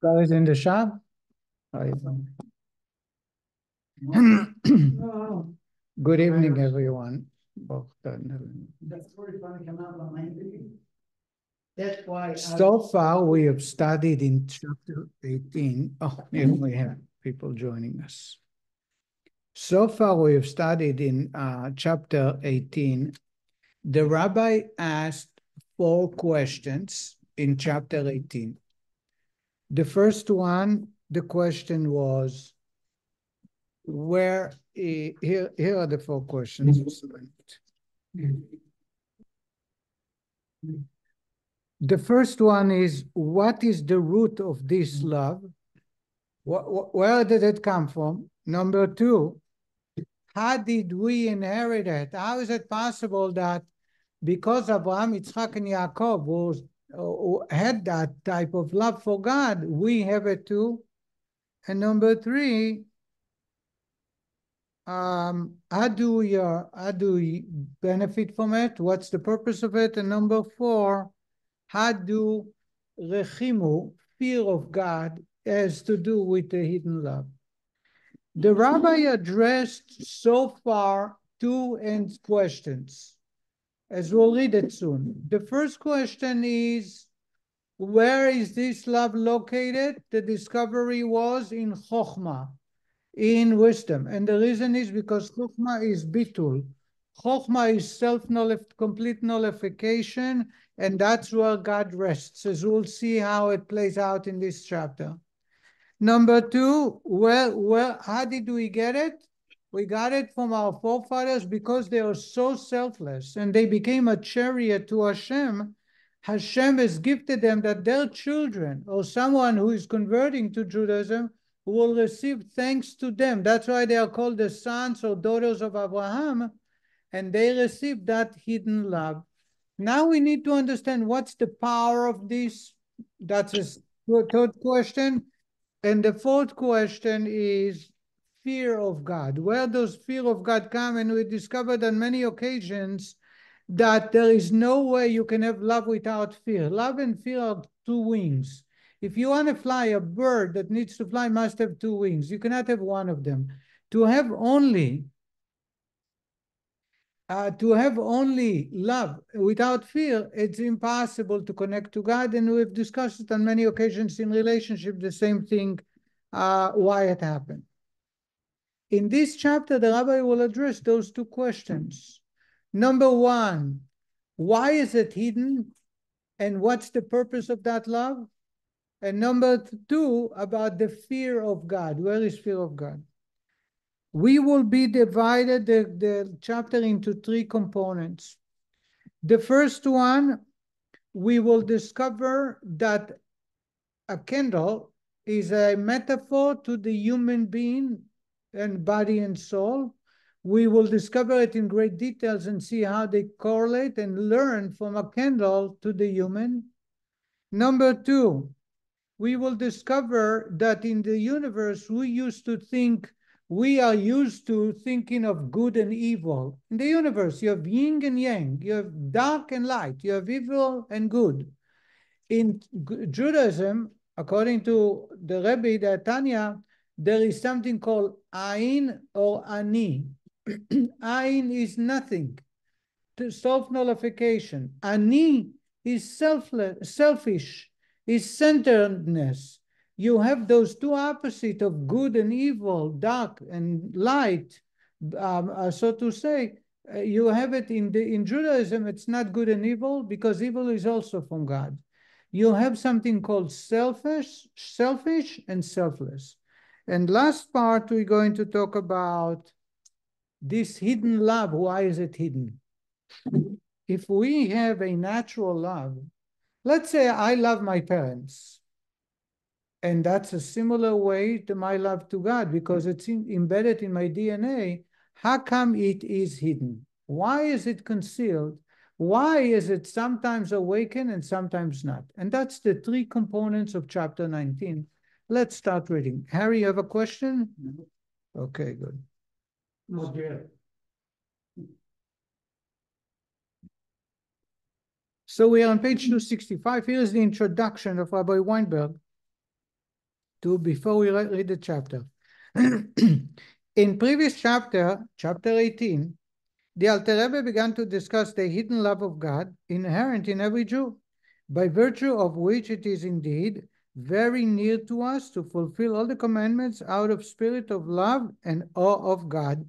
Guys in the shop? How you doing? Good evening, everyone. That's why. So far, we have studied in chapter 18. Oh, here we have people joining us. So far, we have studied in chapter 18. The rabbi asked 4 questions in chapter 18. The first one, the question was, here are the 4 questions. The first one is, what is the root of this love? Where did it come from? Number 2, how did we inherit it? How is it possible that because Abraham, Yitzchak, and Yaakov had that type of love for God, we have it too? And number 3, how do we benefit from it? What's the purpose of it? And number 4, how do rechimu, fear of God, has to do with the hidden love? The rabbi addressed so far 2 questions, as we'll read it soon. The first question is, where is this love located? The discovery was in Chokhmah, in wisdom. And the reason is because Chokhmah is bitul. Chokhmah is complete nullification, and that's where God rests, as we'll see how it plays out in this chapter. Number 2, how did we get it? We got it from our forefathers because they are so selfless and they became a chariot to Hashem. Hashem has gifted them that their children or someone who is converting to Judaism will receive thanks to them. That's why they are called the sons or daughters of Abraham, and they receive that hidden love. Now we need to understand what's the power of this. That's a third question. And the 4th question is fear of God. Where does fear of God come? And we discovered on many occasions that there is no way you can have love without fear. Love and fear are 2 wings. If you want to fly, a bird that needs to fly must have 2 wings. You cannot have one of them. To have only love without fear, it's impossible to connect to God. And we've discussed it on many occasions in relationship, the same thing, why it happened. In this chapter, the rabbi will address those 2 questions. Number 1, why is it hidden? And what's the purpose of that love? And number 2, about the fear of God. Where is fear of God? We will be divided the chapter into 3 components. The first one, we will discover that a candle is a metaphor to the human being and body and soul. We will discover it in great details and see how they correlate and learn from a candle to the human. Number 2, we will discover that in the universe, we are used to thinking of good and evil. In the universe, you have yin and yang, you have dark and light, you have evil and good. In Judaism, according to the Rebbe, the Tanya, there is something called Ain or Ani. Ain is nothing, self-nullification. Ani is selfish, is centeredness. You have those 2 opposites of good and evil, dark and light, so to say. You have it in Judaism, it's not good and evil because evil is also from God. You have something called selfish and selfless. And last part, we're going to talk about this hidden love. Why is it hidden? If we have a natural love, let's say I love my parents, and that's a similar way to my love to God because it's embedded in my DNA. How come it is hidden? Why is it concealed? Why is it sometimes awakened and sometimes not? And that's the 3 components of chapter 19. Let's start reading. Harry, you have a question? Okay, good. So we are on page 265. Here's the introduction of Rabbi Weinberg. before we read the chapter. In previous chapter, chapter 18, the Alter Rebbe began to discuss the hidden love of God inherent in every Jew, by virtue of which it is indeed very near to us to fulfill all the commandments out of spirit of love and awe of God.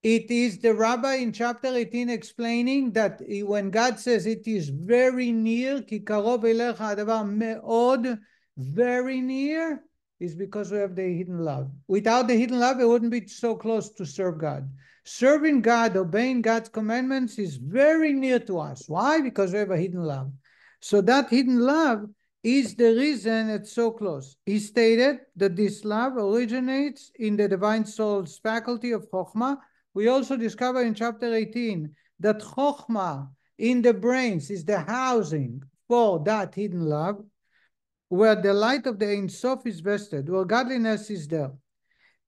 It is the rabbi in chapter 18 explaining that when God says it is very near, ki karov elecha adavar me'od, very near, is because we have the hidden love. Without the hidden love, it wouldn't be so close to serve God. Serving God, obeying God's commandments is very near to us. Why? Because we have a hidden love. So that hidden love is the reason it's so close. He stated that this love originates in the divine soul's faculty of Chokhmah. We also discover in chapter 18 that Chokhmah in the brains is the housing for that hidden love, where the light of the Ein Sof is vested, where godliness is there,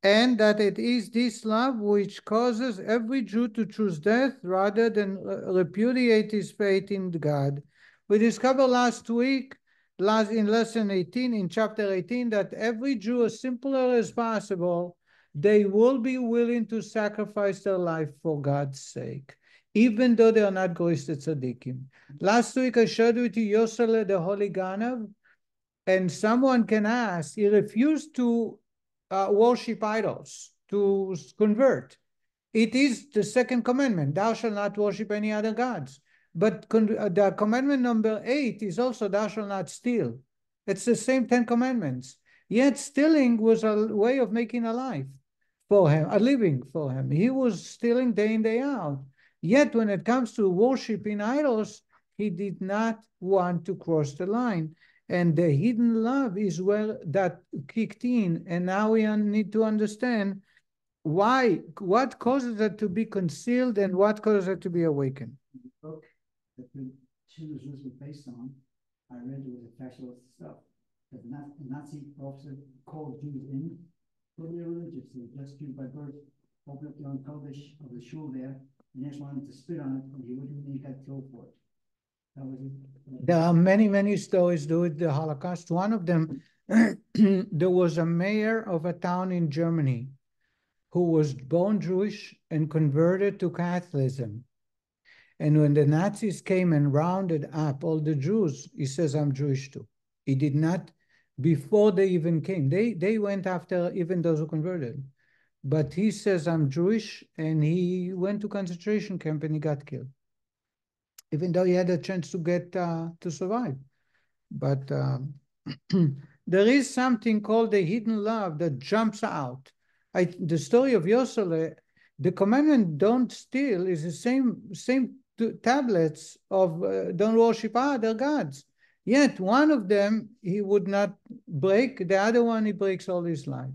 and that it is this love which causes every Jew to choose death rather than repudiate his faith in God. We discovered last week, in lesson 18, in chapter 18, that every Jew, as simpler as possible, they will be willing to sacrifice their life for God's sake, even though they are not Goyis Tzaddikim. Last week I shared with you Yosele, the Holy Ganav, and someone can ask, he refused to worship idols, to convert. It is the second commandment, thou shalt not worship any other gods. But the commandment number 8 is also, thou shalt not steal. It's the same 10 commandments. Yet stealing was a way of making a life for him, a living for him. He was stealing day in, day out. Yet when it comes to worshiping idols, he did not want to cross the line. And the hidden love is where that kicked in. And now we need to understand why, what causes it to be concealed and what causes it to be awakened. The book that the Jews was based on, I read it was factual stuff. The Nazi officer called Jews in, totally religious, they were just Jews by birth, opened up their own Kodesh of the shul there, and just wanted to spit on it, and he wouldn't, he got killed for it. That was it. There are many, many stories with the Holocaust. One of them, there was a mayor of a town in Germany who was born Jewish and converted to Catholicism. And when the Nazis came and rounded up all the Jews, he says, I'm Jewish too. He did not, before they even came, they went after even those who converted. But he says, I'm Jewish, and he went to concentration camp and he got killed, even though he had a chance to get to survive. But there is something called the hidden love that jumps out. The story of Yosele, the commandment don't steal is the same tablets of don't worship other gods. Yet one of them he would not break, the other one he breaks all his life.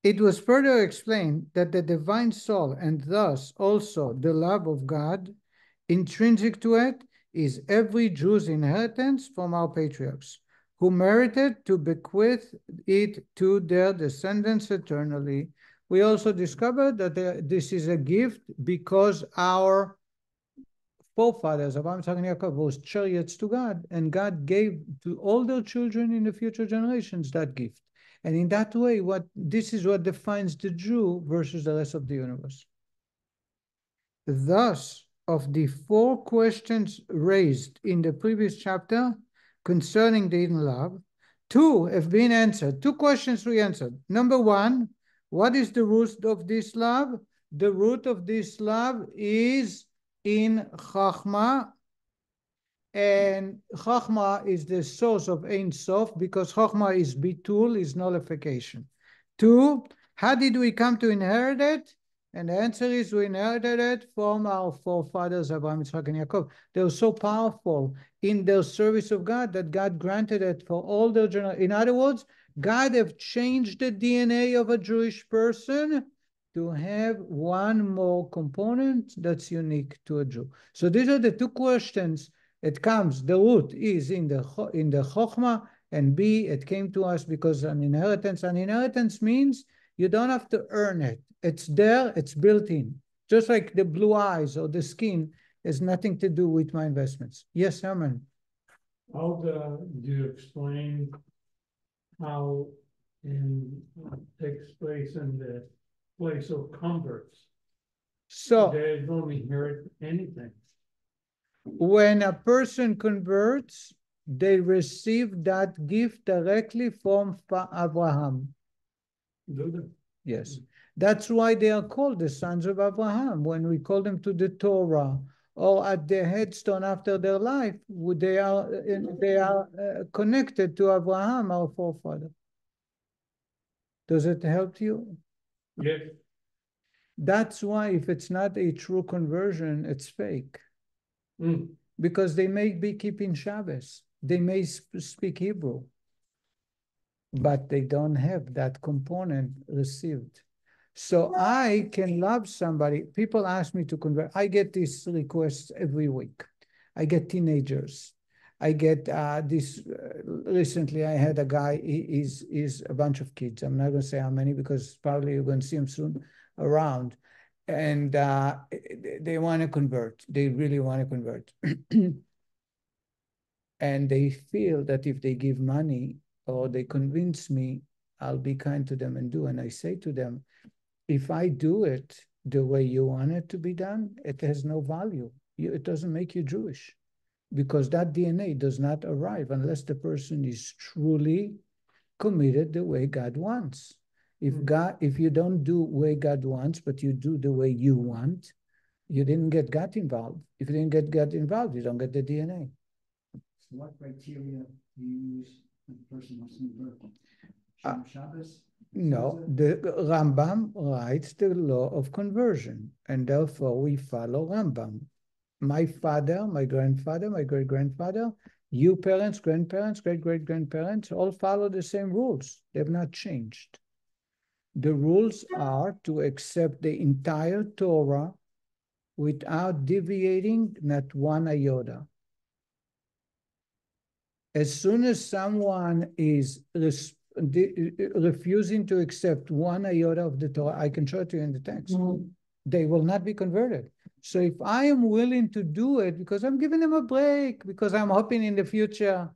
It was further explained that the divine soul, and thus also the love of God, intrinsic to it, is every Jew's inheritance from our patriarchs, who merited to bequeath it to their descendants eternally. We also discovered that this is a gift because our forefathers, Abraham, Isaac, and Yaakov, was chariots to God, and God gave to all their children in the future generations that gift. And in that way, this is what defines the Jew versus the rest of the universe. Thus, of the 4 questions raised in the previous chapter concerning the hidden love, 2 have been answered. 2 questions we answered. Number 1, what is the root of this love? The root of this love is in Chachma, and Chachma is the source of Ein Sof, because Chachma is bitul, is nullification. 2, how did we come to inherit it? And the answer is we inherited it from our forefathers, Abraham, Isaac, and Yaakov. They were so powerful in their service of God that God granted it for all their generations. In other words, God have changed the DNA of a Jewish person to have one more component that's unique to a Jew. So these are the 2 questions. It comes, the root is in the Chokhmah, and B, it came to us because an inheritance. An inheritance means you don't have to earn it. It's there, it's built in. Just like the blue eyes or the skin has nothing to do with my investments. Yes, Herman. How do you explain how takes place in the place of converts. So they don't inherit anything. when a person converts, they receive that gift directly from Abraham. Do they? Yes. That's why they are called the sons of Abraham. When we call them to the Torah or at their headstone after their life, they are connected to Abraham, our forefather. Does it help you? Yes. That's why if it's not a true conversion, it's fake. Because they may be keeping Shabbos. They may speak Hebrew, but they don't have that component received. So I can love somebody. People ask me to convert. I get these requests every week. I get teenagers. I get this. Recently, I had a guy. He's a bunch of kids. I'm not going to say how many because probably you're going to see him soon around. And they want to convert. They really want to convert. And they feel that if they give money or they convince me, I'll be kind to them and do. And I say to them, if I do it the way you want it to be done, it has no value. It doesn't make you Jewish because that DNA does not arrive unless the person is truly committed the way God wants. If you don't do the way God wants, but you do the way you want, you didn't get God involved. If you didn't get God involved, you don't get the DNA. So what criteria do you use when the person wants to convert? Shabbos? No, the Rambam writes the law of conversion, and therefore we follow Rambam. My father, my grandfather, my great-grandfather, you parents, grandparents, great-great-grandparents, all follow the same rules. They've not changed. The rules are to accept the entire Torah without deviating not one iota. As soon as someone is refusing to accept one iota of the Torah, I can show it to you in the text, they will not be converted. So if I am willing to do it because I'm giving them a break, because I'm hoping in the future,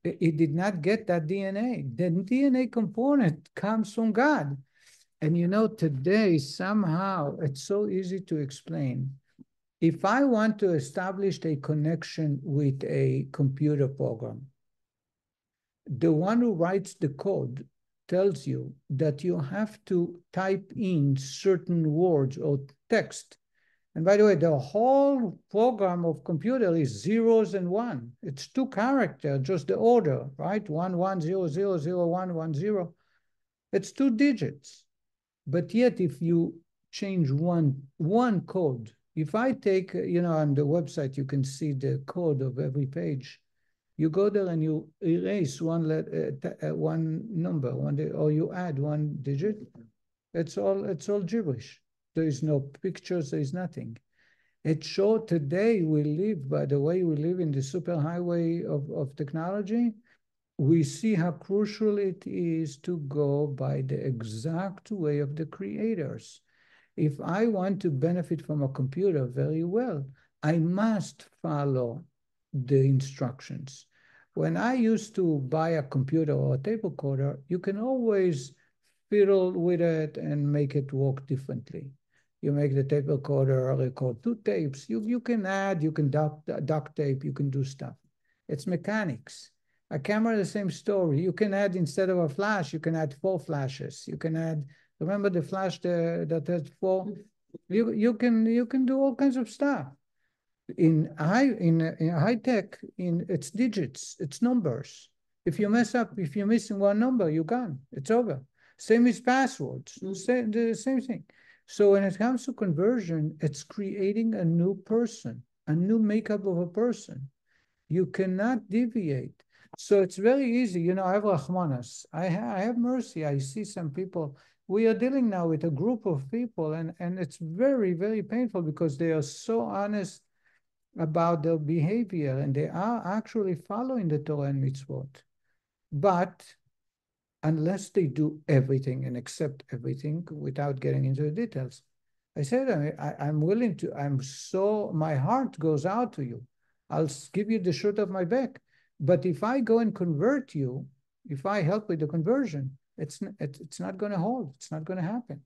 it did not get that DNA. The DNA component comes from God. And today somehow it's so easy to explain. If I want to establish a connection with a computer program, the one who writes the code tells you that you have to type in certain words or text. And by the way, the whole program of computer is zeros and one. It's 2 characters, just the order, right? 11000110. It's 2 digits. But yet, if you change one code, if I take, on the website, you can see the code of every page. You go there and you erase one number, or you add 1 digit. It's all gibberish. There is no pictures. There is nothing. It shows today we live, by the way we live in the superhighway of technology. We see how crucial it is to go by the exact way of the creators. If I want to benefit from a computer very well, I must follow the instructions. When I used to buy a computer or a tape recorder, you can always fiddle with it and make it work differently. You make the tape recorder record 2 tapes. You can add, you can duct tape, you can do stuff. It's mechanics. A camera, the same story. You can add, instead of a flash, you can add 4 flashes. You can add, remember the flash that has 4? You can do all kinds of stuff. In high tech, it's digits, it's numbers. If you mess up, if you're missing one number, you're gone. It's over. Same as passwords. The same thing. So when it comes to conversion, it's creating a new person, a new makeup of a person. You cannot deviate. So it's very easy. I have Rahmanas. I have mercy. I see some people. We are dealing now with a group of people, and it's very, very painful because they are so honest about their behavior, and they are actually following the Torah and mitzvot. But unless they do everything and accept everything without getting into the details, I said, I'm willing to, my heart goes out to you. I'll give you the shirt of my back. But if I go and convert you, if I help with the conversion, it's not going to hold. It's not going to happen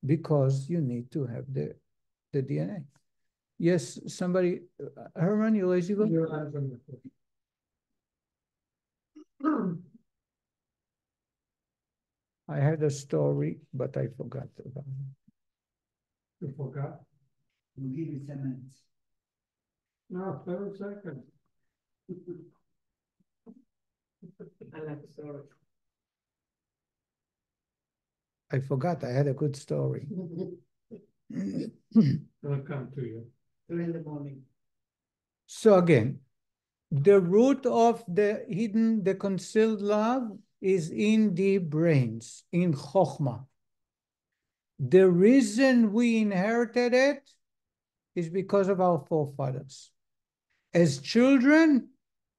because you need to have the DNA. Yes, somebody, Herman, you raise your hand? I had a story, but I forgot about it. You forgot? We'll give you 10 minutes. No, 30 seconds. I like the story. I forgot. I had a good story. It'll come to you. 3 in the morning. So again, the root of the hidden, the concealed love is in the brains, in Chokhmah. The reason we inherited it is because of our forefathers. As children,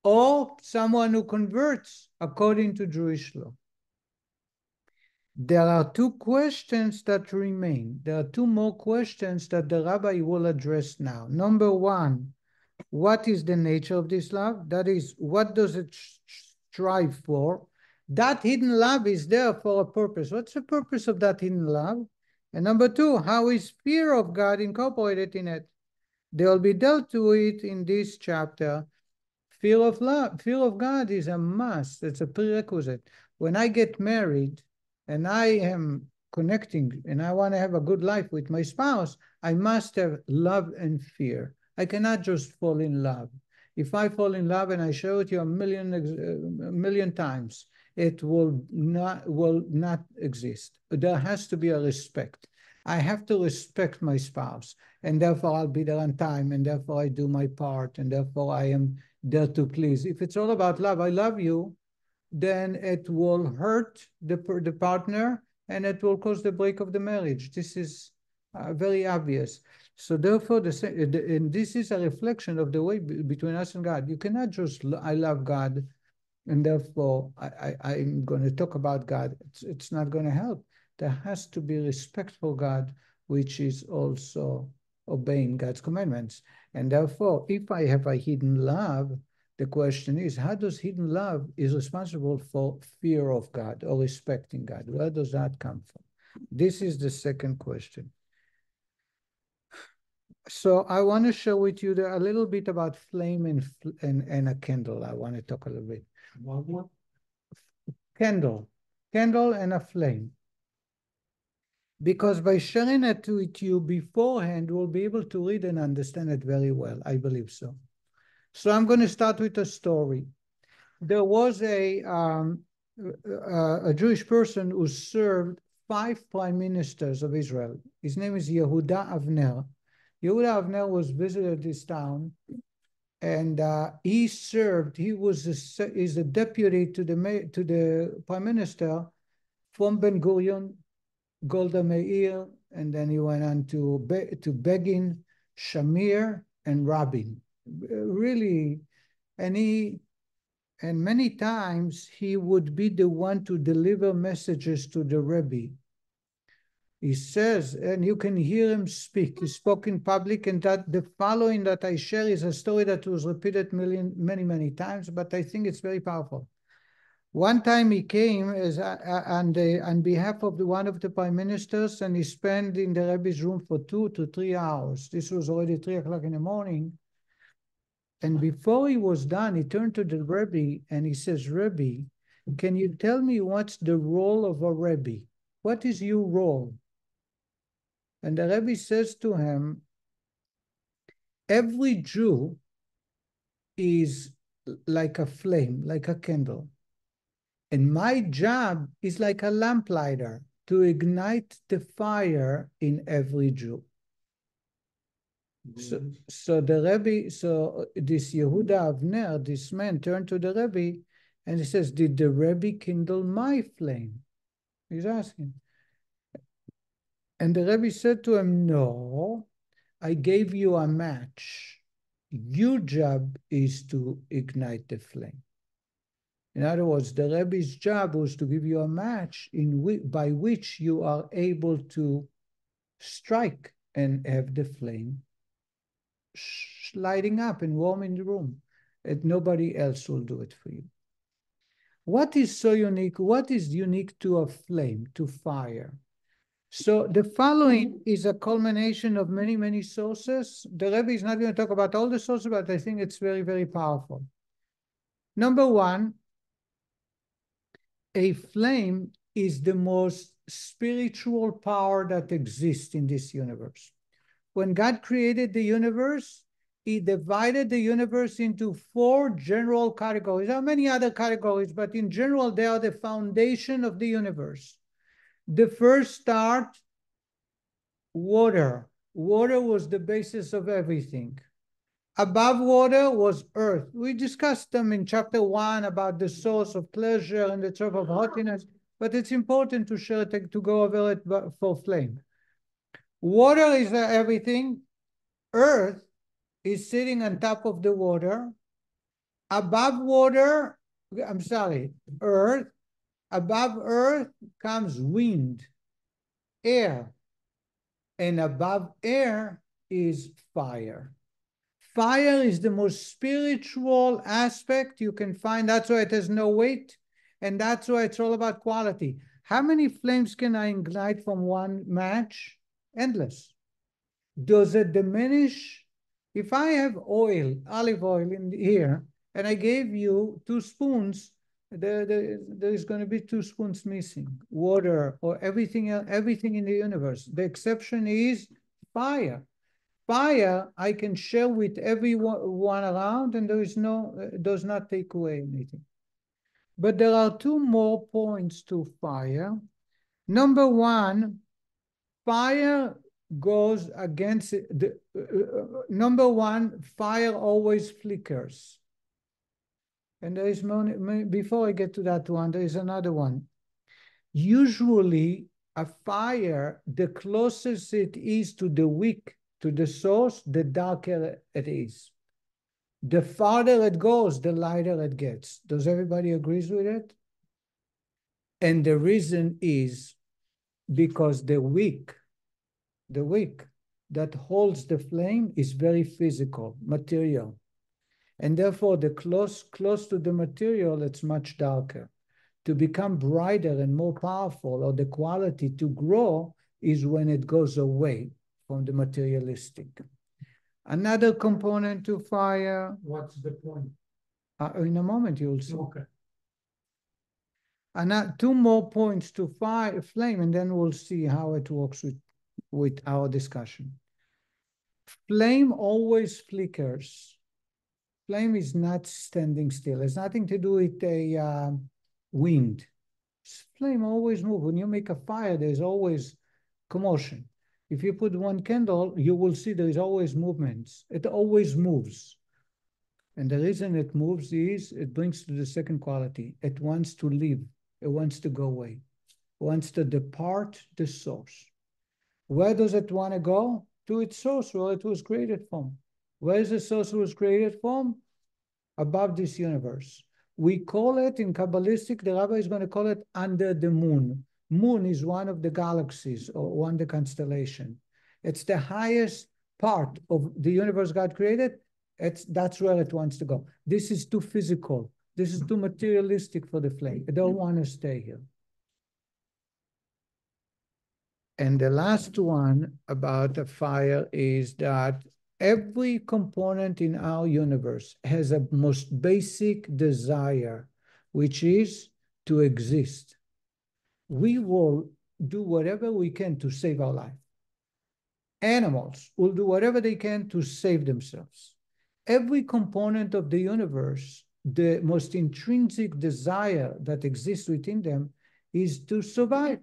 or someone who converts according to Jewish law. There are two questions that remain. There are two more questions that the rabbi will address now. Number one, what is the nature of this love? That is, what does it strive for? That hidden love is there for a purpose. What's the purpose of that hidden love? And number two, how is fear of God incorporated in it? They will be dealt to it in this chapter. Fear of love, fear of God is a must. It's a prerequisite. When I get married and I am connecting and I want to have a good life with my spouse, I must have love and fear. I cannot just fall in love. If I fall in love and I show it you a million times, it will not exist. There has to be a respect. I have to respect my spouse, and therefore I'll be there on time, and therefore I do my part, and therefore I am there to please. If it's all about love, I love you, then it will hurt the partner, and it will cause the break of the marriage. This is very obvious. So therefore, and this is a reflection of the way between us and God. You cannot just, I love God, and therefore I'm going to talk about God. It's not going to help. There has to be respect for God, which is also obeying God's commandments. And therefore, if I have a hidden love, the question is, how does hidden love is responsible for fear of God or respecting God? Where does that come from? This is the second question. So I want to share with you a little bit about flame and a candle. I want to talk a little bit. What? Candle and a flame. Because by sharing it with you beforehand, we'll be able to read and understand it very well. I believe so. So I'm going to start with a story. There was a Jewish person who served 5 prime ministers of Israel. His name is Yehuda Avner. Yehuda Avner was visited this town, and he served. He was a deputy to the prime minister from Ben Gurion, Golda Meir, and then he went on to Begin, Shamir, and Rabin. Really, and many times he would be the one to deliver messages to the Rebbe. He says, and you can hear him speak. He spoke in public, and that the following that I share is a story that was repeated many times, but I think it's very powerful. One time he came as on behalf of one of the prime ministers, and he spent in the Rebbe's room for 2 to 3 hours. This was already 3 o'clock in the morning. And before he was done, he turned to the Rebbe and he says, Rebbe, can you tell me what's the role of a Rebbe? What is your role? And the Rebbe says to him, every Jew is like a flame, like a candle. And my job is like a lamplighter to ignite the fire in every Jew. So the Rebbe, so this Yehuda Avner, this man turned to the Rebbe and he says, did the Rebbe kindle my flame? He's asking. And the Rebbe said to him, no, I gave you a match. Your job is to ignite the flame. In other words, the Rebbe's job was to give you a match by which you are able to strike and have the flame lighting up and warming the room. and nobody else will do it for you. What is so unique? What is unique to a flame, to fire? So the following is a culmination of many, many sources. The Rebbe is not going to talk about all the sources, but I think it's very, very powerful. Number one, a flame is the most spiritual power that exists in this universe. When God created the universe, he divided the universe into 4 general categories. There are many other categories, but in general, they are the foundation of the universe. The first start, water. Water was the basis of everything. Above water was earth. We discussed them in chapter 1 about the source of pleasure and the source of hotness, but it's important to share it, to go over it for flame. Water is everything. Earth is sitting on top of the water. Above water, I'm sorry, earth. Above earth comes wind, air. And above air is fire. Fire is the most spiritual aspect you can find. That's why it has no weight. And that's why it's all about quality. How many flames can I ignite from one match? Endless. Does it diminish? If I have oil, olive oil in here, and I gave you 2 spoons, there is going to be 2 spoons missing. Water or everything in the universe. The exception is fire. Fire, I can share with everyone around, and there is does not take away anything. But there are 2 more points to fire. Number one, fire goes against number one, fire always flickers. And there is before I get to that one, there is another one. Usually, a fire, the closest it is to the wick, to the source, the darker it is. The farther it goes, the lighter it gets. Does everybody agree with it? And the reason is because the wick that holds the flame is very physical, material. And therefore, the close to the material, it's much darker. To become brighter and more powerful, or the quality to grow, is when it goes away from the materialistic. Another component to fire. What's the point? In a moment, you'll see. Okay. And 2 more points to flame, and then we'll see how it works with our discussion. Flame always flickers. Flame is not standing still. It's nothing to do with a wind. Flame always moves. When you make a fire, there's always commotion. If you put 1 candle, you will see there is always movements. It always moves. And the reason it moves is it brings to the second quality. It wants to leave. It wants to go away. It wants to depart the source. Where does it want to go? To its source, where it was created from. Where is the source it was created from? Above this universe. We call it, in Kabbalistic, the Rabbi is going to call it under the moon. Moon is one of the galaxies, or one of the constellation. It's the highest part of the universe God created. That's where it wants to go. This is too physical. This is too materialistic for the flame. I don't want to stay here. And the last one about the fire is that every component in our universe has a most basic desire, which is to exist. We will do whatever we can to save our life. Animals will do whatever they can to save themselves. Every component of the universe, the most intrinsic desire that exists within them is to survive.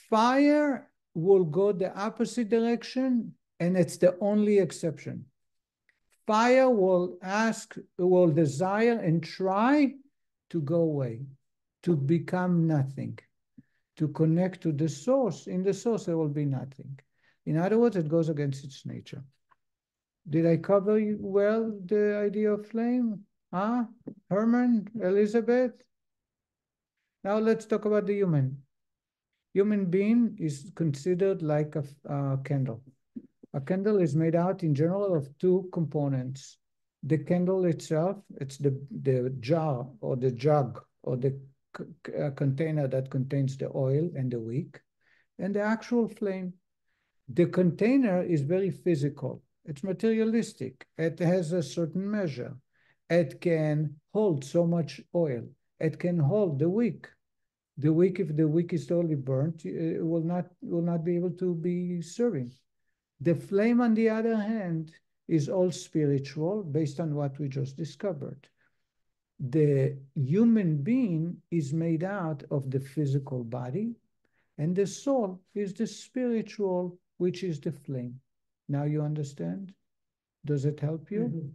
Fire will go the opposite direction, and it's the only exception. Fire will desire and try to go away, to become nothing, to connect to the source. In the source, there will be nothing. In other words, it goes against its nature. Did I cover well the idea of flame? Herman, Elizabeth? Now let's talk about the human. Human being is considered like a candle. A candle is made out in general of 2 components. The candle itself, it's the jar or the jug or the container that contains the oil and the wick, and the actual flame. The container is very physical. It's materialistic. It has a certain measure. It can hold so much oil. It can hold the wick. The wick, if the wick is totally burnt, it will not be able to be serving. The flame, on the other hand, is all spiritual based on what we just discovered. The human being is made out of the physical body, and the soul is the spiritual, which is the flame. Now you understand? Does it help you?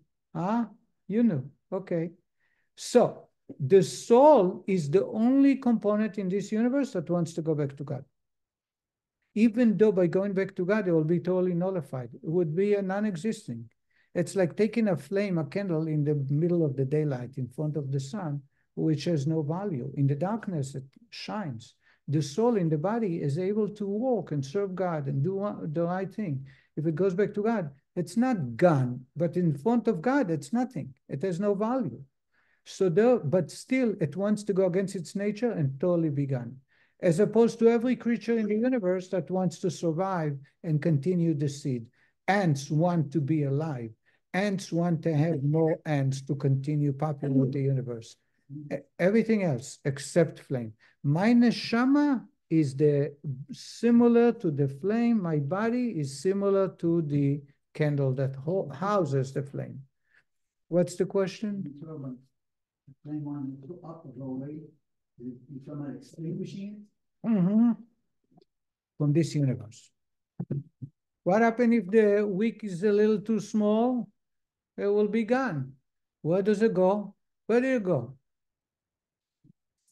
You know. Okay. So the soul is the only component in this universe that wants to go back to God. Even though by going back to God, it will be totally nullified. It would be a non-existing. It's like taking a flame, a candle in the middle of the daylight in front of the sun, which has no value. In the darkness, it shines. The soul in the body is able to walk and serve God and do the right thing. If it goes back to God, it's not gone, but in front of God, it's nothing. It has no value. But still, it wants to go against its nature and totally be gone. As opposed to every creature in the universe that wants to survive and continue the seed. Ants want to be alive. Ants want to have more ants to continue populating the universe. Everything else except flame. My neshama is similar to the flame. My body is similar to the candle that houses the flame. What's the question? The flame on the up or go away. You talking about extinguishing it? From this universe. What happens if the wick is a little too small? It will be gone. Where does it go? Where did it go?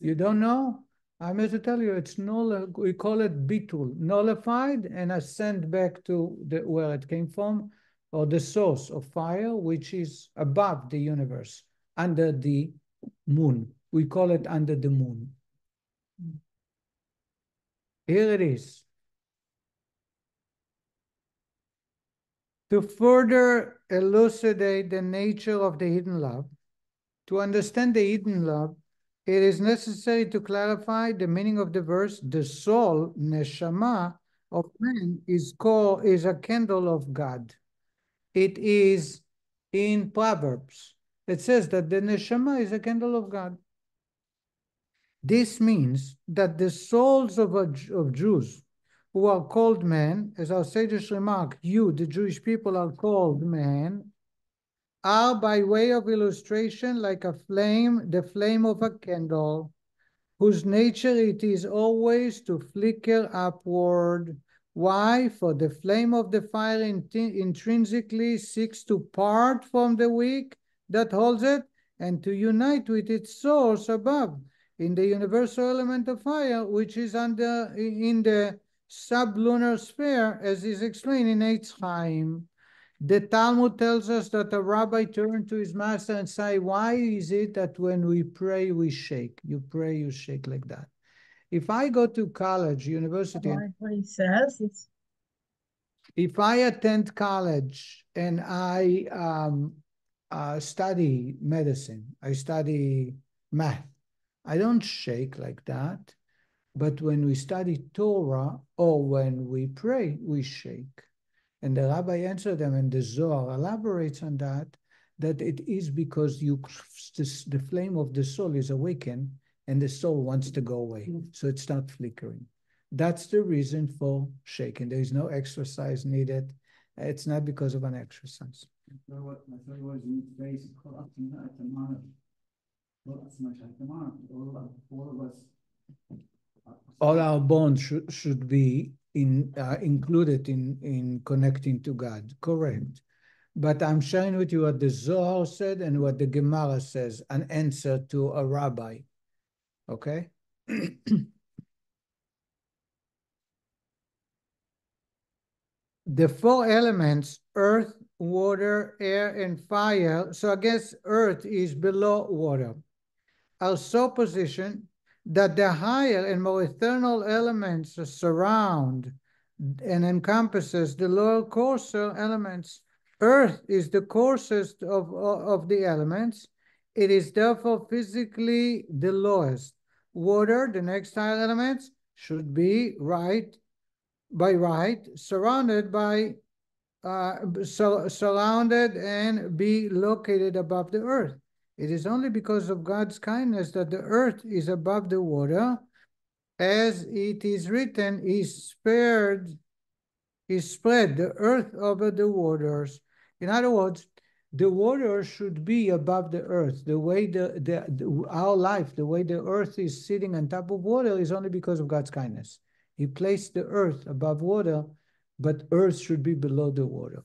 You don't know? I'm here to tell you, it's null. We call it bitul, nullified and ascend back to where it came from, or the source of fire, which is above the universe, under the moon. We call it under the moon. Here it is. To further elucidate the nature of the hidden love, to understand the hidden love, it is necessary to clarify the meaning of the verse. The soul, neshama, of man is a candle of God. It is in Proverbs. It says that the neshama is a candle of God. This means that the souls of Jews who are called men, as our sages remark, you, the Jewish people, are called men, are by way of illustration like a flame, the flame of a candle, whose nature it is always to flicker upward. Why? For the flame of the fire intrinsically seeks to part from the wick that holds it and to unite with its source above in the universal element of fire, which is in the sublunar sphere, as is explained in Eitz Chaim. The Talmud tells us that a rabbi turned to his master and said, why is it that when we pray, we shake? You pray, you shake like that. If I go to college, university, what he says, if I attend college and I study medicine, I study math, I don't shake like that. But when we study Torah or when we pray, we shake. And the rabbi answered them, and the Zohar elaborates on that it is because the flame of the soul is awakened and the soul wants to go away. So it's not flickering. That's the reason for shaking. There is no exercise needed. It's not because of an exercise. All of us. All our bonds should be included in connecting to God. Correct. But I'm sharing with you what the Zohar said and what the Gemara says, an answer to a rabbi. Okay? The four elements, earth, water, air, and fire, so I guess earth is below water, are so positioned that the higher and more eternal elements surround and encompasses the lower coarser elements. Earth is the coarsest of the elements. It is therefore physically the lowest. Water, the next tile elements, should be surrounded and be located above the earth. It is only because of God's kindness that the earth is above the water. As it is written, He spread the earth over the waters. In other words, the water should be above the earth. The way our life, the way the earth is sitting on top of water is only because of God's kindness. He placed the earth above water, but earth should be below the water.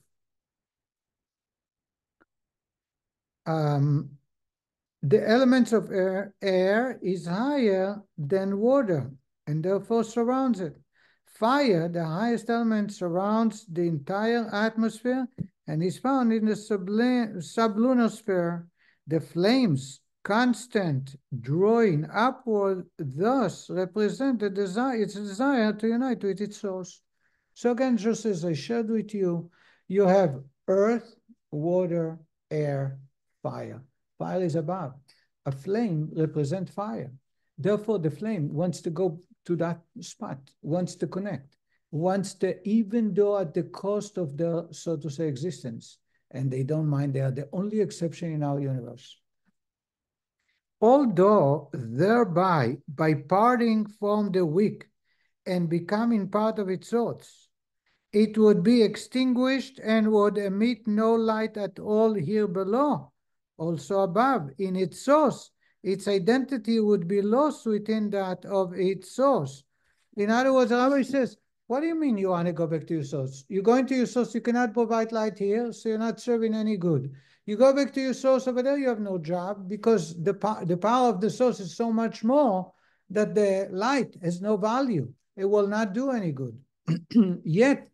The elements of air is higher than water and therefore surrounds it. Fire, the highest element, surrounds the entire atmosphere and is found in the sublunar sphere. The flames, constant drawing upward, thus represent its desire to unite with its source. So again, just as I shared with you, you have earth, water, air, fire. Fire is above. A flame represents fire. Therefore, the flame wants to go to that spot, wants to connect, even though at the cost of their, so to say, existence. And they don't mind, they are the only exception in our universe. Although thereby, by parting from the weak and becoming part of its source, it would be extinguished and would emit no light at all here below. Also above, in its source, its identity would be lost within that of its source. In other words, the Rabbi says, what do you mean you want to go back to your source? You're going to your source, you cannot provide light here, so you're not serving any good. You go back to your source over there, you have no job, because the power of the source is so much more that the light has no value. It will not do any good. Yet,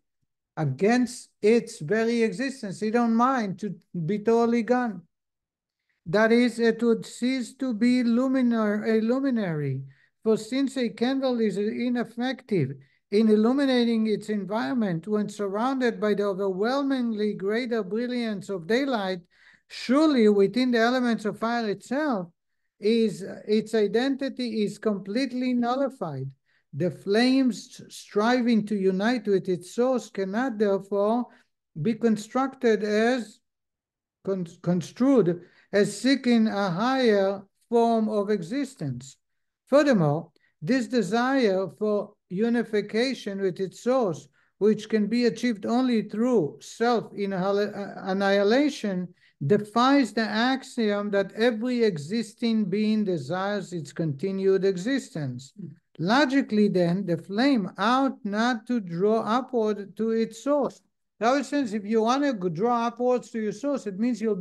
against its very existence, you don't mind to be totally gone. That is, it would cease to be a luminary, for since a candle is ineffective in illuminating its environment when surrounded by the overwhelmingly greater brilliance of daylight, surely within the elements of fire itself, its identity is completely nullified. The flames striving to unite with its source cannot therefore be construed as seeking a higher form of existence. Furthermore, this desire for unification with its source, which can be achieved only through self-annihilation, defies the axiom that every existing being desires its continued existence. Logically, then, the flame ought not to draw upward to its source. In other sense, if you want to draw upwards to your source, it means you'll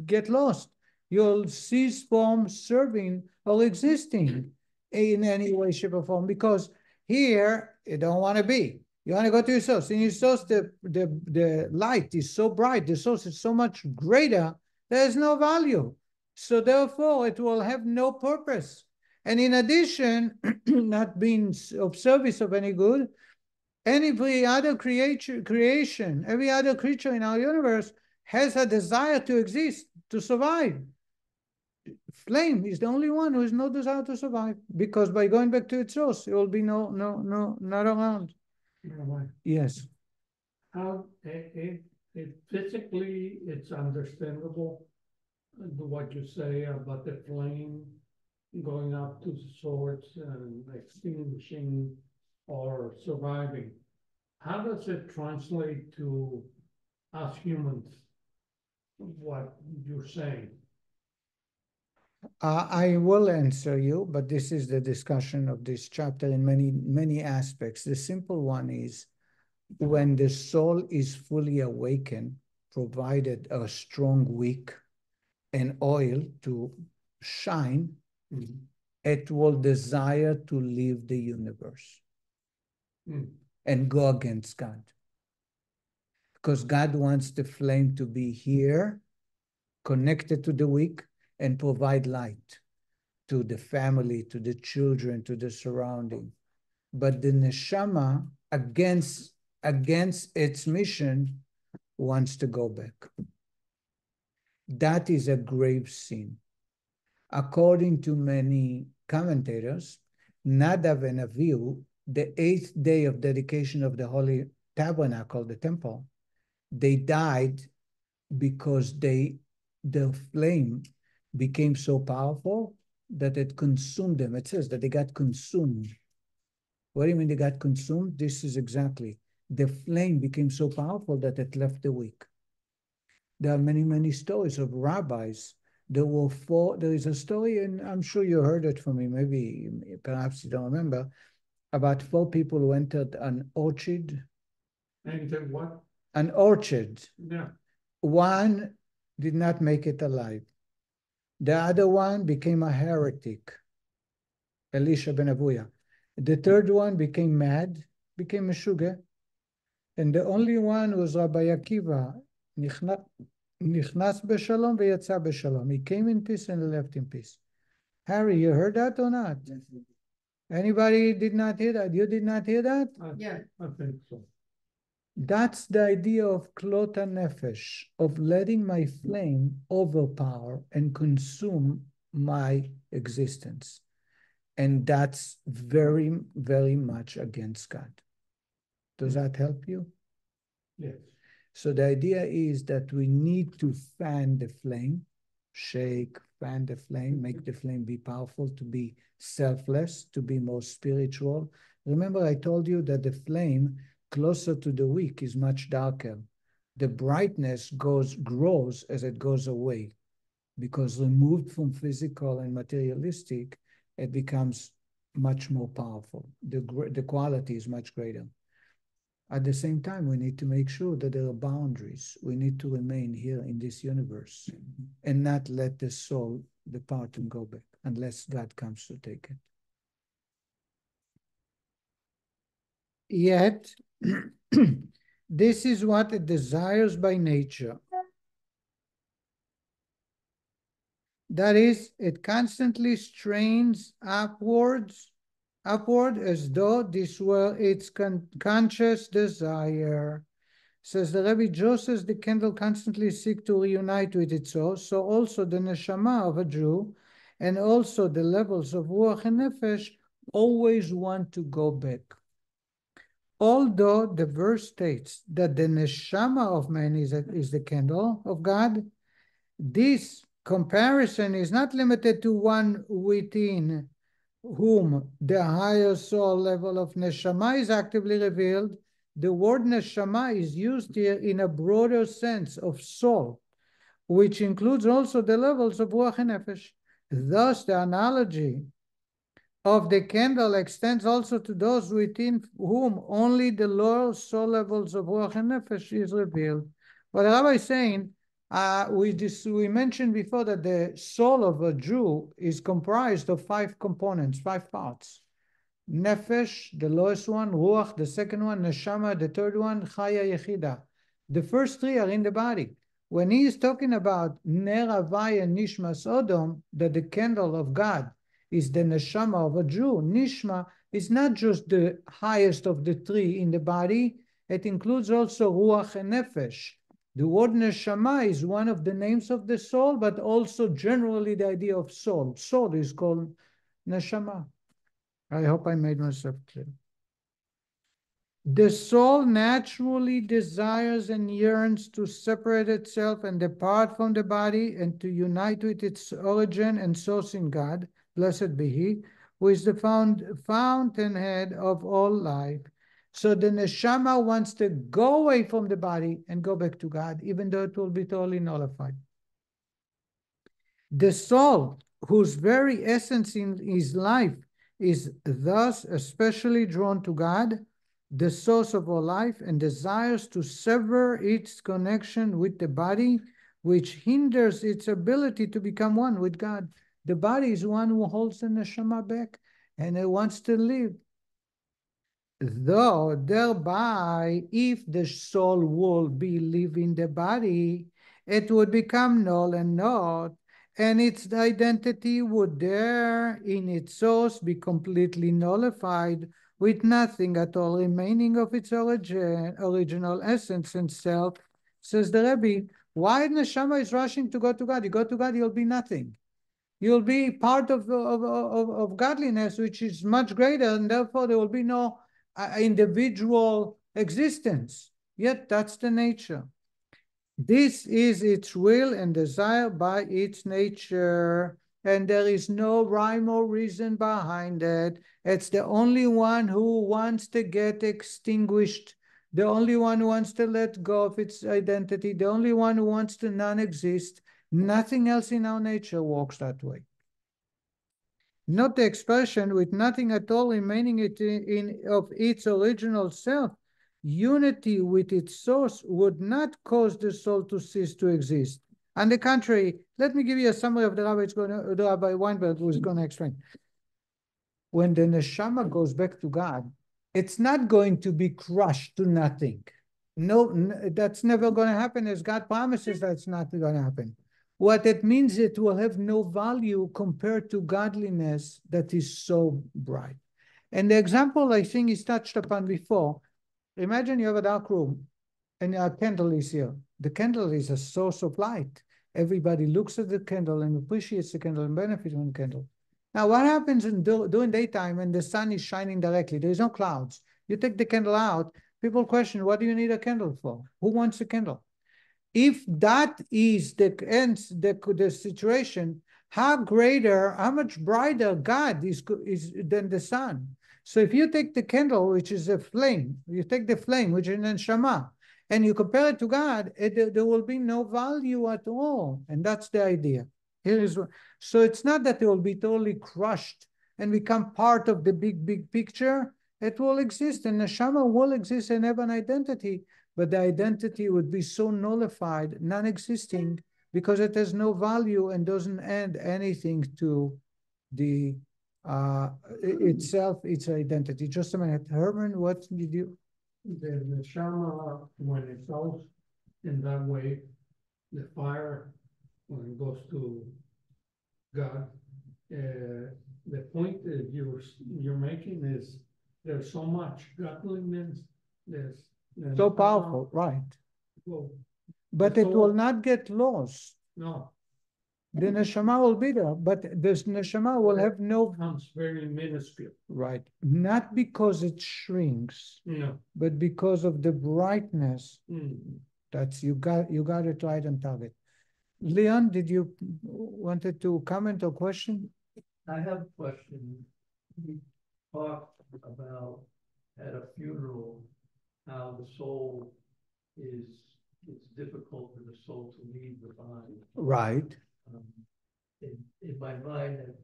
get lost. You'll cease from serving or existing in any way, shape, or form, because here you don't want to be. You want to go to your source. In your source, the light is so bright, the source is so much greater, there's no value. So therefore, it will have no purpose. And in addition, not being of service of any good, every other creation, every other creature in our universe has a desire to exist, to survive. Flame is the only one who has no desire to survive, because by going back to its source, it will be not around. Yes. How physically it's understandable what you say about the flame going up to the source and extinguishing or surviving. How does it translate to us humans, what you're saying? I will answer you, but this is the discussion of this chapter in many aspects. The simple one is when the soul is fully awakened, provided a strong wick and oil to shine, it will desire to leave the universe and go against God. Because God wants the flame to be here, connected to the wick, and provide light to the family, to the children, to the surrounding. But the neshama, against its mission, wants to go back. That is a grave sin. According to many commentators, Nadav and Avihu, the 8th day of dedication of the Holy Tabernacle, the temple, they died because their flame became so powerful that it consumed them. It says that they got consumed. What do you mean they got consumed? This is exactly. The flame became so powerful that it left the weak. There are many, many stories of rabbis. There is a story, and I'm sure you heard it from me, maybe, perhaps you don't remember, about 4 people who entered an orchard. Entered what? An orchard. Yeah. One did not make it alive. The other one became a heretic, Elisha ben Avuya. The third one became mad, became a sugar. And the only one was Rabbi Akiva, Nichnas b'shalom v'yatza b'shalom. He came in peace and left in peace. Harry, you heard that or not? Yes. Anybody did not hear that? You did not hear that? Yeah. I think so. That's the idea of klota nefesh, of letting my flame overpower and consume my existence. And that's very, very much against God. Does that help you? Yes. So the idea is that we need to fan the flame, shake, fan the flame, make the flame be powerful, to be selfless, to be more spiritual. Remember, I told you that the flame closer to the wick is much darker. The brightness grows as it goes away, because removed from physical and materialistic, it becomes much more powerful. The quality is much greater. At the same time, we need to make sure that there are boundaries. We need to remain here in this universe and not let the soul depart and go back unless God comes to take it. Yet, this is what it desires by nature. That is, it constantly strains upward as though this were its conscious desire. Says the Rebbe, just as the candle constantly seeks to reunite with its source, so also the neshama of a Jew and also the levels of ruach and nefesh always want to go back. Although the verse states that the neshama of man is the candle of God, this comparison is not limited to one within whom the higher soul level of neshama is actively revealed. The word neshama is used here in a broader sense of soul, which includes also the levels of ruach and nefesh. Thus, the analogy of the candle extends also to those within whom only the lower soul levels of ruach and nefesh is revealed. What the Rabbi is saying, we mentioned before that the soul of a Jew is comprised of 5 components, 5 parts. Nefesh, the lowest one, Ruach, the second one, Neshama, the third one, Chaya Yechida. The first 3 are in the body. When he is talking about Ner Havai and Nishmas Odom, that the candle of God is the Neshama of a Jew, Nishma is not just the highest of the 3 in the body, it includes also Ruach and Nefesh. The word Neshama is one of the names of the soul, but also generally the idea of soul. Soul is called Neshama. I hope I made myself clear. The soul naturally desires and yearns to separate itself and depart from the body and to unite with its origin and source in God, blessed be He, who is the fountainhead of all life. So the neshama wants to go away from the body and go back to God, even though it will be totally nullified. The soul, whose very essence in his life is thus especially drawn to God, the source of all life, and desires to sever its connection with the body, which hinders its ability to become one with God. The body is one who holds the neshama back, and it wants to live. Though thereby, if the soul will be leaving the body, it would become null and naught, and its identity would there in its source be completely nullified, with nothing at all remaining of its original essence and self, Says the Rebbe, why neshama is rushing to go to God? You go to God, you'll be nothing. You'll be part of godliness, which is much greater, and therefore there will be no individual existence. Yet that's the nature. This is its will and desire by its nature, and there is no rhyme or reason behind it. It's the only one who wants to get extinguished, the only one who wants to let go of its identity, the only one who wants to non-exist. Nothing else in our nature works that way. Not the expression with nothing at all remaining of its original self. Unity with its source would not cause the soul to cease to exist. On the contrary, let me give you a summary of the Rabbi Weinberg, who is going to explain. When the neshama goes back to God, it's not going to be crushed to nothing. No, that's never going to happen, as God promises that's not going to happen. What it means, it will have no value compared to godliness that is so bright. And the example I think is touched upon before. Imagine you have a dark room and a candle is here. The candle is a source of light. Everybody looks at the candle and appreciates the candle and benefits from the candle. Now, what happens during daytime when the sun is shining directly? There is no clouds. You take the candle out, people question, what do you need a candle for? Who wants a candle? If that is the situation, how much brighter God is than the sun. So if you take the candle, which is a flame, you take the flame, which is an neshama, and you compare it to God, there will be no value at all. And that's the idea. So it's not that it will be totally crushed and become part of the big picture. It will exist, and neshama will exist and have an identity, but the identity would be so nullified, non-existing, because it has no value and doesn't add anything to the itself, its identity. Just a minute, Herman, what did you? The neshama, when it goes in that way, the fire, when it goes to God, the point that you're making is there's so much godliness, there's so powerful, right? Well, but it will not get lost. No. The neshama will be there, but this neshama will have no... Becomes very minuscule. Right. Not because it shrinks, no, but because of the brightness. Mm. That's you got it right on target. Leon, did you wanted to comment or question? I have a question. We talked about at a funeral how the soul it's difficult for the soul to leave the body. Right. In my mind, it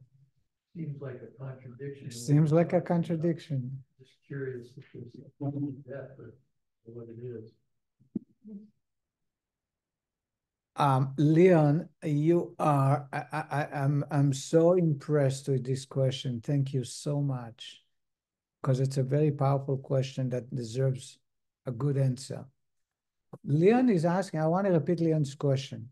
seems like a contradiction. It seems like a contradiction. Just curious if there's that, but what it is. Leon, you are, I'm so impressed with this question. Thank you so much, because it's a very powerful question that deserves a good answer. Leon is asking, I want to repeat Leon's question.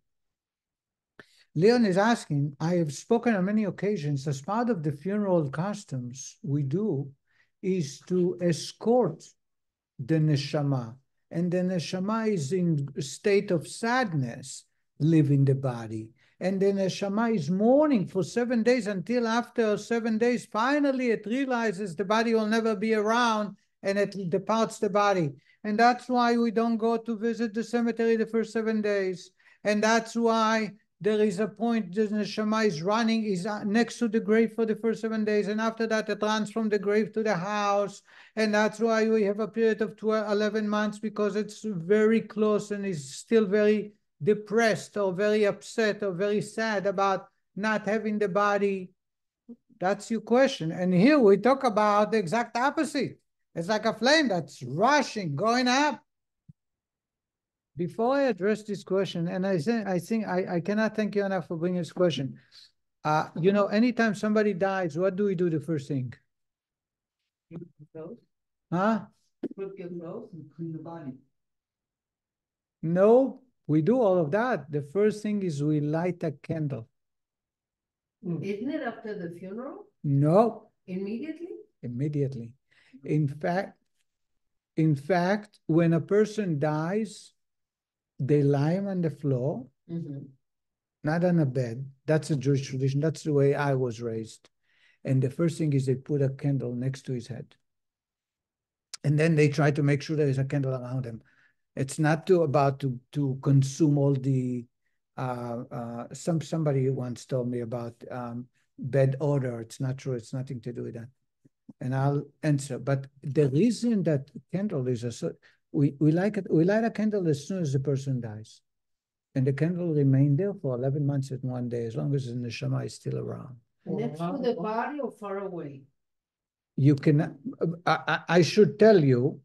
Leon is asking, I have spoken on many occasions, as part of the funeral customs we do, is to escort the neshama. And the neshama is in a state of sadness, leaving the body. And the neshama is mourning for 7 days until after 7 days, finally it realizes the body will never be around and it departs the body. And that's why we don't go to visit the cemetery the first 7 days. And that's why there is a point the neshama is running, is next to the grave for the first 7 days. And after that, it runs from the grave to the house. And that's why we have a period of 11 months, because it's very close and is still very depressed or very upset or very sad about not having the body. That's your question. And here we talk about the exact opposite. It's like a flame that's rushing, going up. Before I address this question, and I think I cannot thank you enough for bringing this question. You know, anytime somebody dies, what do we do the first thing? Huh? Clean the body. No, we do all of that. The first thing is we light a candle. Isn't it after the funeral? No. Immediately? Immediately. In fact, when a person dies, they lie him on the floor, not on a bed. That's a Jewish tradition. That's the way I was raised. And the first thing is they put a candle next to his head. And then they try to make sure there is a candle around him. It's not about to consume all the, somebody once told me about bed odor. It's not true. It's nothing to do with that. And I'll answer. But the reason that candle is we like it. We light a candle as soon as the person dies. And the candle remain there for 11 months and 1 day, as long as the neshama is still around. Next to the body or far away? You can, I should tell you,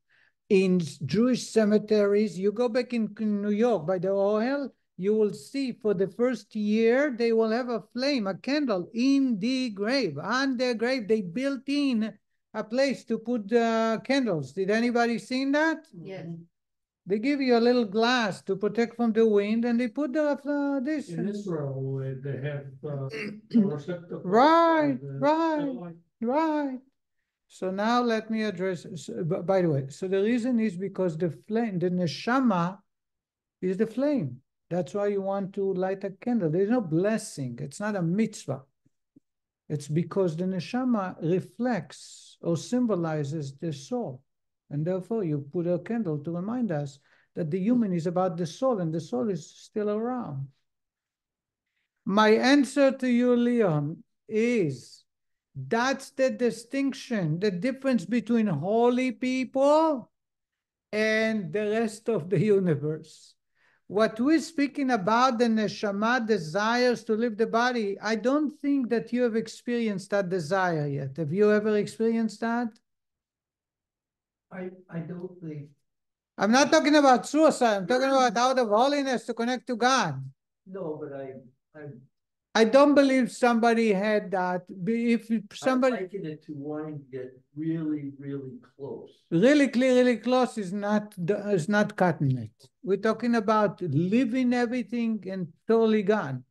in Jewish cemeteries, you go back in New York by the Ohel, you will see for the first year, they will have a flame, a candle in the grave. On their grave, they built in a place to put candles. Did anybody seen that? Yes. They give you a little glass to protect from the wind, and they put this. In Israel, they have a receptacle. Right. So now let me address, by the way, so the reason is because the flame, the neshama is the flame. That's why you want to light a candle. There's no blessing. It's not a mitzvah. It's because the neshama reflects or symbolizes the soul. And therefore you put a candle to remind us that the human is about the soul and the soul is still around. My answer to you, Leon, is that's the distinction, the difference between holy people and the rest of the universe. What we're speaking about, the neshama desires to leave the body, I don't think that you have experienced that desire yet. Have you ever experienced that? I don't think. I'm not talking about suicide. I'm talking about out of holiness to connect to God. No, but I don't believe somebody had that. If somebody I liken it to wanting to get really, really close. really close is not cutting it. We're talking about living everything and totally gone.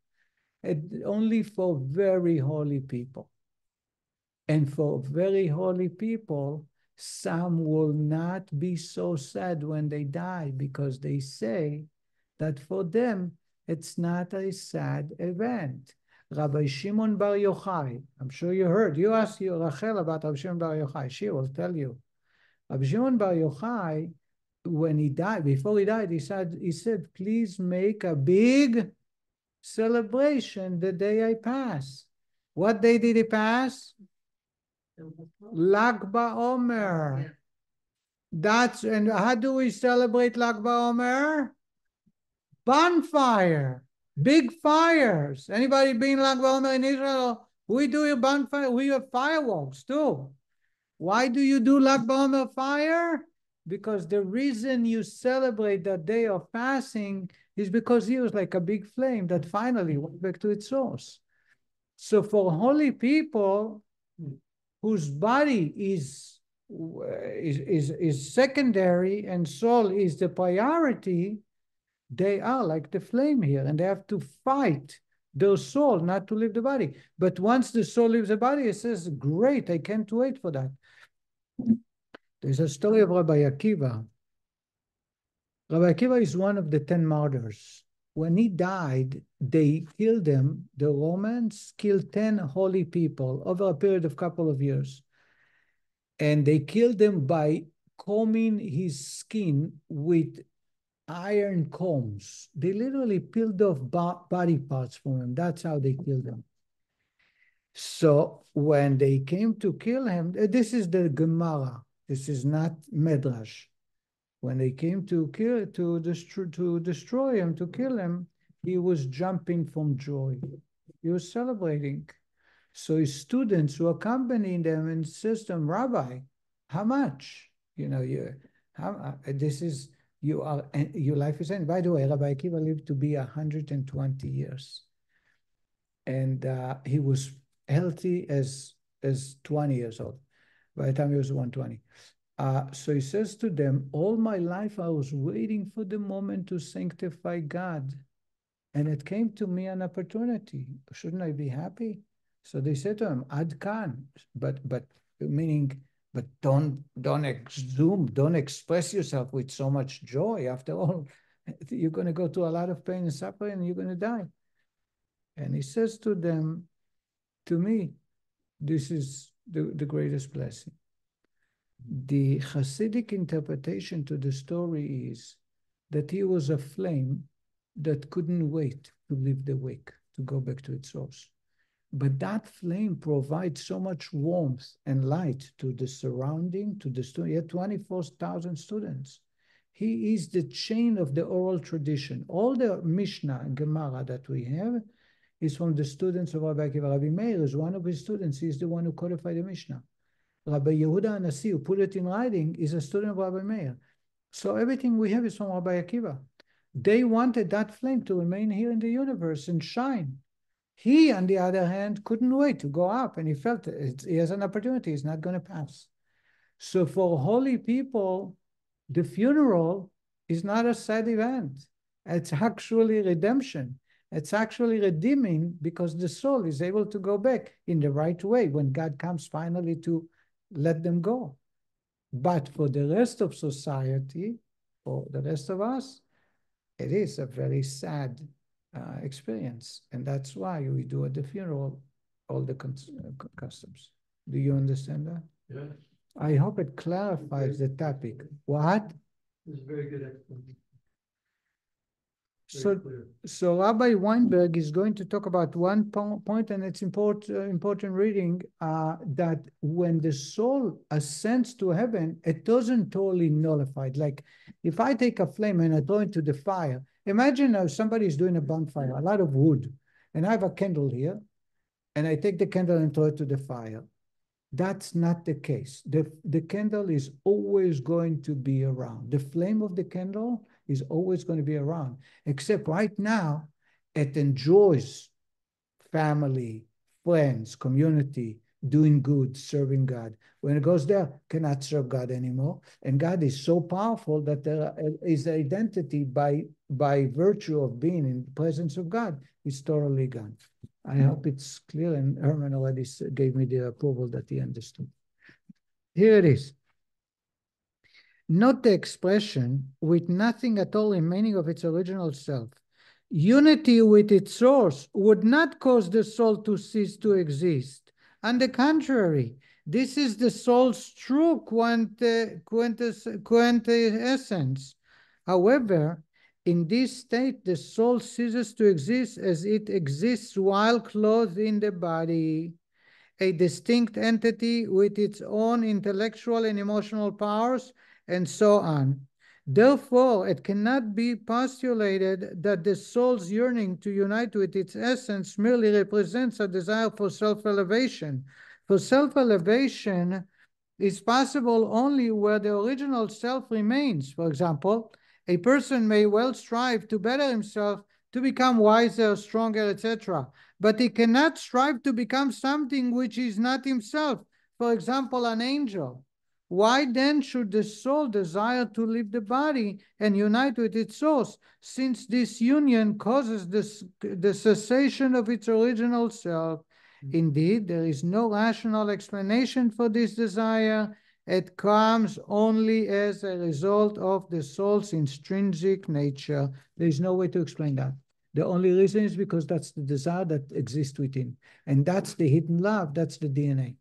Only for very holy people. And for very holy people, some will not be so sad when they die because they say that for them, it's not a sad event. Rabbi Shimon Bar Yochai, I'm sure you heard, you asked Rachel about Rabbi Shimon Bar Yochai, she will tell you. Rabbi Shimon Bar Yochai, when he died, before he died, he said, please make a big celebration the day I pass. What day did he pass? Lag BaOmer. And how do we celebrate Lag BaOmer? Bonfire, big fires. Anybody been Lag BaOmer in Israel? We do a bonfire. We have fireworks too. Why do you do Lag BaOmer fire? Because the reason you celebrate that day of passing is because he was like a big flame that finally went back to its source. So for holy people whose body is secondary and soul is the priority, they are like the flame here, and they have to fight their soul not to leave the body. But once the soul leaves the body, it says, great, I can't wait for that. There's a story of Rabbi Akiva. Rabbi Akiva is one of the 10 martyrs. When he died, they killed him. The Romans killed 10 holy people over a period of a couple of years. And they killed him by combing his skin with iron combs. They literally peeled off body parts from him. That's how they killed him. So when they came to kill him, this is the Gemara. This is not Medrash. When they came to destroy him, to kill him, he was jumping from joy. He was celebrating. So his students who accompanied them and says to him, Rabbi, how much? You know, your life is ending. By the way, Rabbi Akiva lived to be 120 years. And he was healthy as 20 years old. By the time he was 120. So he says to them, all my life I was waiting for the moment to sanctify God. And it came to me an opportunity. Shouldn't I be happy? So they said to him, Ad kan, but meaning, but don't express yourself with so much joy. After all, You're going to go through a lot of pain and suffering, and you're going to die. And he says to them, to me, this is the greatest blessing. The Hasidic interpretation to the story is that he was a flame that couldn't wait to leave the wick, to go back to its source. But that flame provides so much warmth and light to the surrounding, to the student. He had 24,000 students. He is the chain of the oral tradition. All the Mishnah and Gemara that we have is from the students of Rabbi Akiva. Rabbi Meir is one of his students. He's the one who codified the Mishnah. Rabbi Yehuda Anasi, who put it in writing, is a student of Rabbi Meir. So everything we have is from Rabbi Akiva. They wanted that flame to remain here in the universe and shine. He, on the other hand, couldn't wait to go up, and he felt he has an opportunity. He's not going to pass. So for holy people, the funeral is not a sad event. It's actually redemption. It's actually redeeming because the soul is able to go back in the right way when God comes finally to let them go. But for the rest of society, for the rest of us, it is a very sad experience. And that's why we do at the funeral all the customs. Do you understand that? Yes. I hope it clarifies the topic. What? This is a very good explanation. So Rabbi Weinberg is going to talk about one point, and it's important reading, that when the soul ascends to heaven, it doesn't totally nullify it. Like if I take a flame and I throw it into the fire, imagine now somebody is doing a bonfire, a lot of wood, and I have a candle here, and I take the candle and throw it to the fire. That's not the case. The candle is always going to be around. The flame of the candle is always going to be around, except right now, it enjoys family, friends, community, doing good, serving God. When it goes there, cannot serve God anymore. And God is so powerful that there is identity by virtue of being in the presence of God is totally gone. I hope it's clear, and Herman already gave me the approval that he understood. Here it is. Not the expression with nothing at all remaining of its original self. Unity with its source would not cause the soul to cease to exist. On the contrary, this is the soul's true quintessence. However, in this state, the soul ceases to exist as it exists while clothed in the body, a distinct entity with its own intellectual and emotional powers, and so on. Therefore, it cannot be postulated that the soul's yearning to unite with its essence merely represents a desire for self-elevation. For self-elevation is possible only where the original self remains. For example, a person may well strive to better himself, to become wiser, stronger, etc. But he cannot strive to become something which is not himself. For example, an angel. Why then should the soul desire to leave the body and unite with its source, since this union causes the cessation of its original self? Indeed, there is no rational explanation for this desire. It comes only as a result of the soul's intrinsic nature. There is no way to explain that. The only reason is because that's the desire that exists within. And that's the hidden love, that's the DNA.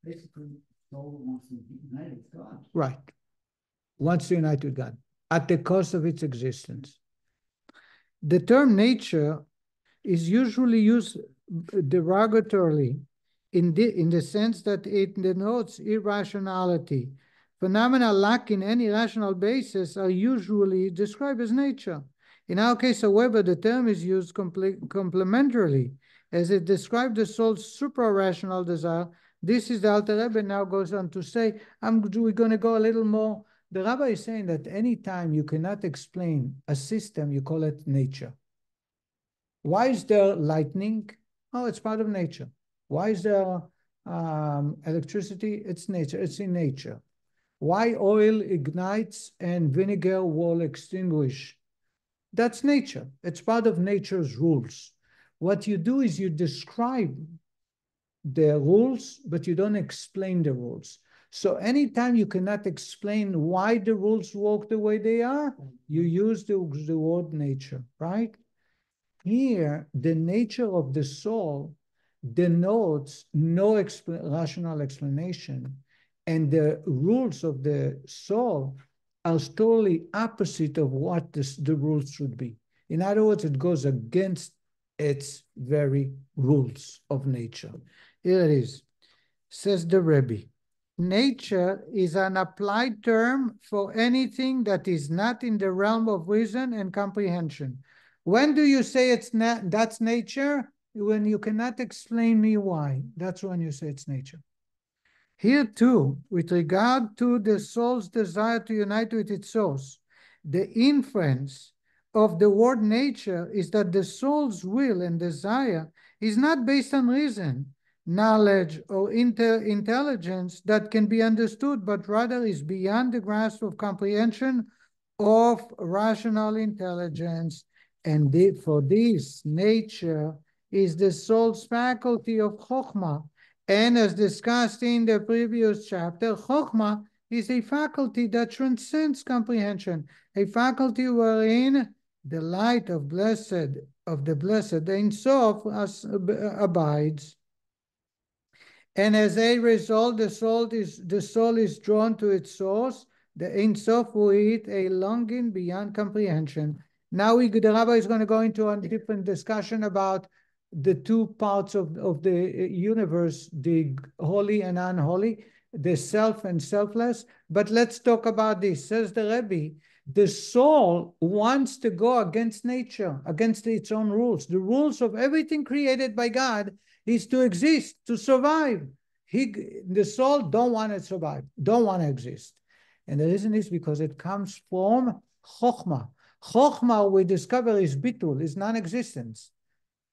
Basically, soul wants to unite with God. Right. Wants to unite with God at the cost of its existence. The term nature is usually used derogatorily in the sense that it denotes irrationality. Phenomena lacking any rational basis are usually described as nature. In our case, however, the term is used complementarily, as it describes the soul's supra-rational desire. This is the Alter Rebbe now goes on to say, we're going to go a little more. The Rabbi is saying that any time you cannot explain a system, you call it nature. Why is there lightning? Oh, it's part of nature. Why is there electricity? It's nature. It's in nature. Why oil ignites and vinegar will extinguish? That's nature. It's part of nature's rules. What you do is you describe the rules, but you don't explain the rules. So anytime you cannot explain why the rules work the way they are, you use the word nature, right? Here, the nature of the soul denotes no rational explanation, and the rules of the soul are totally opposite of what the rules should be. In other words, it goes against its very rules of nature. Here it is. Says the Rebbe, nature is an applied term for anything that is not in the realm of reason and comprehension. When do you say that's nature? When you cannot explain me why. That's when you say it's nature. Here too, with regard to the soul's desire to unite with its source, the inference of the word nature is that the soul's will and desire is not based on reason, knowledge, or intelligence that can be understood, but rather is beyond the grasp of comprehension of rational intelligence. And for this, nature is the soul's faculty of chokhmah. And as discussed in the previous chapter, chokhmah is a faculty that transcends comprehension, a faculty wherein the light of the blessed Ein Sof abides. And as a result, the soul is drawn to its source, the Ein Sof, with a longing beyond comprehension. Now the Rabbi is going to go into a different discussion about the two parts of the universe, the holy and unholy, the self and selfless. But let's talk about this. Says the Rebbe, the soul wants to go against nature, against its own rules. The rules of everything created by God is to exist, to survive. The soul don't want to survive, don't want to exist. And the reason is because it comes from chokhmah. Chokhmah, we discover, is bitul, is non-existence.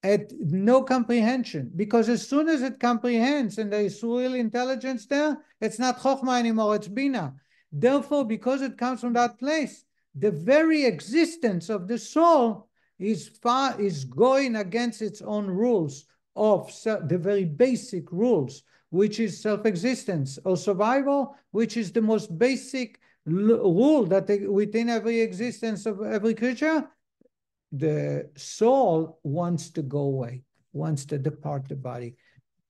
At no comprehension, because as soon as it comprehends and there is real intelligence there, it's not chokhmah anymore, it's bina. Therefore, because it comes from that place, the very existence of the soul is going against its own rules of the very basic rules, which is self-existence, or survival, which is the most basic rule that within every existence of every creature. The soul wants to go away, wants to depart the body,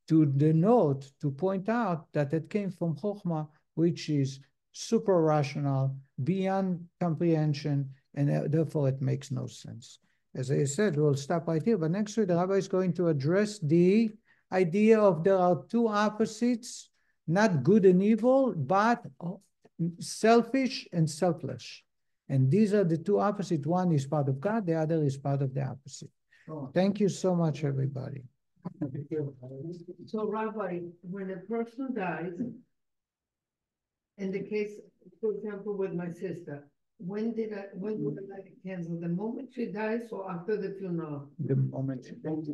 to denote, to point out that it came from chokhmah, which is super rational, beyond comprehension, and therefore it makes no sense. As I said, we'll stop right here, but next week the Rabbi is going to address the idea of there are two opposites, not good and evil, but selfish and selfless. And these are the two opposites. One is part of God, the other is part of the opposite. Thank you so much, everybody. So, Rabbi, when a person dies, in the case, for example, with my sister, when would I light a candle? The moment she dies or after the funeral? The moment she dies.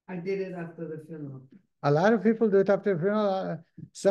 I did it after the funeral. A lot of people do it after the funeral. Some